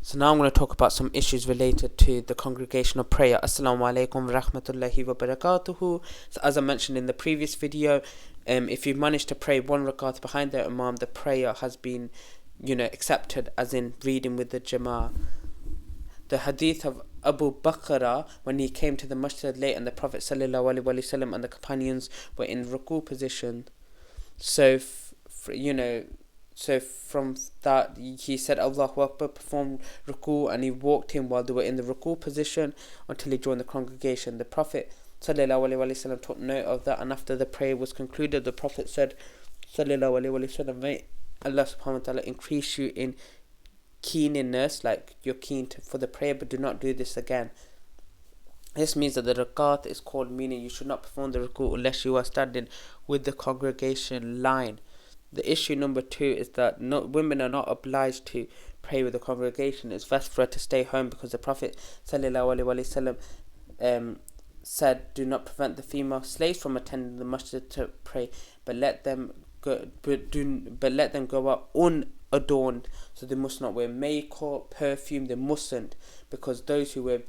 So now I'm going to talk about some issues related to the congregational prayer. Assalamu alaikum wa rahmatullahi wa barakatuhu. So as I mentioned in the previous video, if you manage to pray one rakat behind the imam, the prayer has been, accepted, as in reading with the jama'ah. The hadith of Abu Bakr, when he came to the masjid late and the Prophet sallallahu alaihi wasallam and the companions were in ruku position. So from that he said Allahu Akbar, performed ruku, and he walked in while they were in the ruku position until he joined the congregation. The Prophet sallallahu alaihi wasallam took note of that, and after the prayer was concluded, the Prophet said sallallahu alaihi wasallam, may Allah subhanahu wa ta'ala increase you in keenness, like you're keen for the prayer, but do not do this again. This means that the rakat is called, meaning you should not perform the ruku unless you are standing with the congregation line. The issue number 2 is that women are not obliged to pray with the congregation. It's best for her to stay home, because the Prophet sallallahu alaihi wasallam said, do not prevent the female slaves from attending the masjid to pray, but let them go out unadorned. So they must not wear makeup, perfume. They mustn't, because those who wear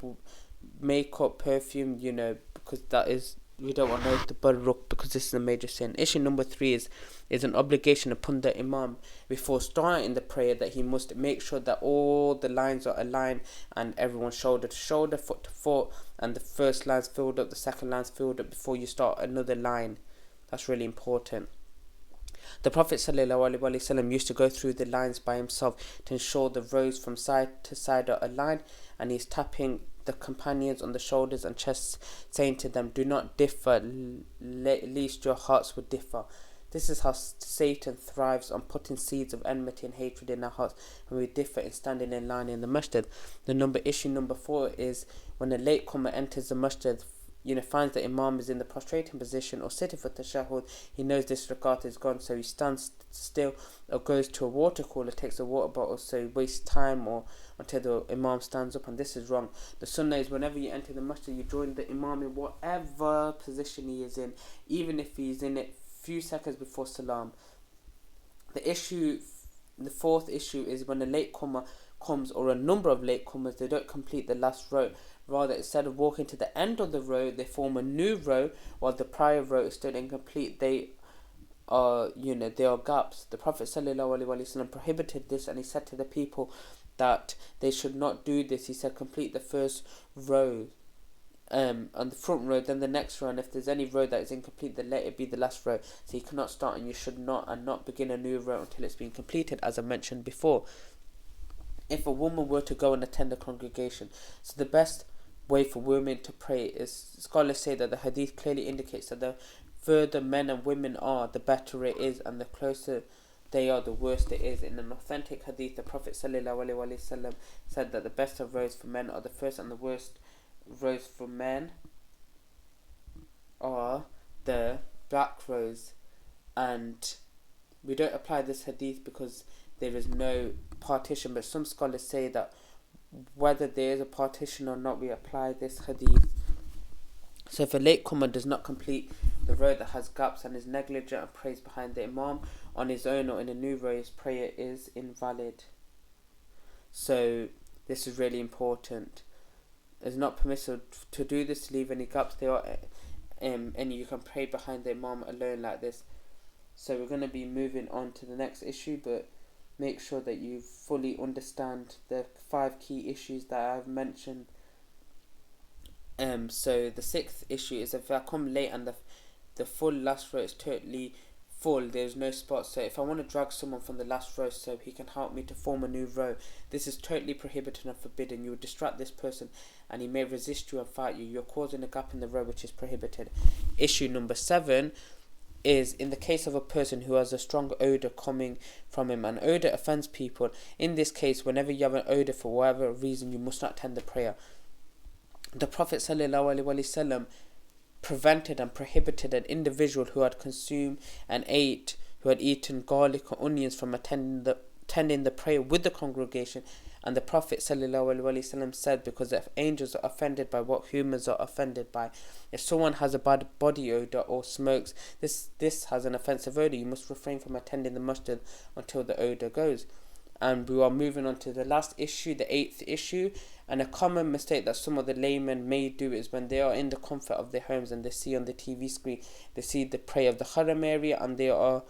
makeup, perfume, because that is, we don't want to tabarruk, because this is a major sin. Issue number 3 is an obligation upon the imam before starting the prayer, that he must make sure that all the lines are aligned and everyone's shoulder to shoulder, foot to foot, and the first line's filled up, the second line's filled up before you start another line. That's really important. The Prophet ﷺ used to go through the lines by himself to ensure the rows from side to side are aligned, and he's tapping the companions on the shoulders and chests, saying to them, do not differ, lest your hearts would differ. This is how Satan thrives on putting seeds of enmity and hatred in our hearts when we differ in standing in line in the masjid. Issue number 4 is when a latecomer enters the masjid, finds the imam is in the prostrating position or sitting for tashahhud, he knows this rakat is gone, so he stands still or goes to a water cooler, takes a water bottle, so he wastes time or until the imam stands up, and this is wrong. The sunnah is whenever you enter the masjid, you join the imam in whatever position he is in, even if he's in it few seconds before salam. The 4th issue is when a latecomer comes, or a number of latecomers, they don't complete the last row. Rather, instead of walking to the end of the row, they form a new row while the prior row is still incomplete. They are gaps. The Prophet ﷺ prohibited this, and he said to the people that they should not do this. He said, complete the first row on the front row, then the next row, and if there's any row that is incomplete, then let it be the last row. So you cannot start and you should not begin a new row until it's been completed, as I mentioned before. If a woman were to go and attend a congregation, so the best way for women to pray is, scholars say that the hadith clearly indicates that the further men and women are, the better it is, and the closer they are, the worse it is. In an authentic hadith, the Prophet ﷺ said that the best of rows for men are the first, and the worst rows for men are the back rows. And we don't apply this hadith because there is no partition, but some scholars say that whether there is a partition or not, we apply this hadith. So if a latecomer does not complete the row that has gaps and is negligent and prays behind the imam on his own or in a new row, his prayer is invalid. So this is really important. It's not permissible to do this, to leave any gaps there are, and you can pray behind the imam alone like this. So we're going to be moving on to the next issue, but make sure that you fully understand the 5 key issues that I've mentioned. So the 6th issue is, if I come late and the full last row is totally full, there's no spot. So if I want to drag someone from the last row so he can help me to form a new row, this is totally prohibited and forbidden. You will distract this person and he may resist you and fight you. You're causing a gap in the row, which is prohibited. Issue number 7 is, in the case of a person who has a strong odour coming from him, and odour offends people. In this case, whenever you have an odour for whatever reason, you must not attend the prayer. The Prophet ﷺ prevented and prohibited an individual who had consumed and who had eaten garlic or onions from attending the prayer with the congregation. And the Prophet ﷺ said, because if angels are offended by what humans are offended by, if someone has a bad body odour or smokes, this has an offensive odour, you must refrain from attending the masjid until the odour goes. And we are moving on to the last issue, the 8th issue. And a common mistake that some of the laymen may do is when they are in the comfort of their homes and they see on the TV screen, they see the prayer of the Haram area, and they are,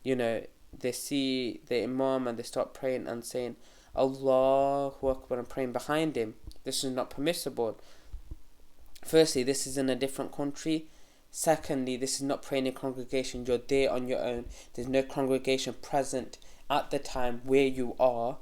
they see the Imam and they start praying and saying, Allahu Akbar, and praying behind him. This is not permissible. Firstly, this is in a different country. Secondly, this is not praying in congregation. You're there on your own. There's no congregation present at the time where you are.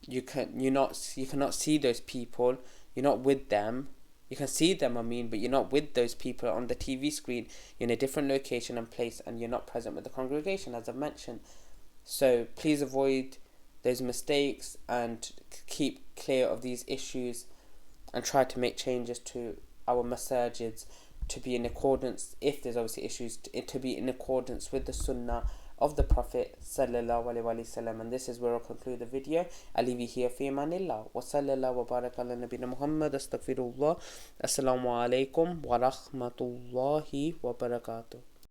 You cannot see those people. You're not with them. You can see them, but you're not with those people on the TV screen. You're in a different location and place, and you're not present with the congregation, as I've mentioned. So please avoid those mistakes and keep clear of these issues, and try to make changes to our masajids to be in accordance, if there's obviously issues, to be in accordance with the sunnah of the Prophet sallallahu alaihi wasallam. And this is where I'll conclude the video. I'll leave you here. Fi amanillah wa sallallahu wa baraka ala nabina Muhammad. Astaghfirullah. Assalamu alaikum wa rahmatullahi wa barakatuh.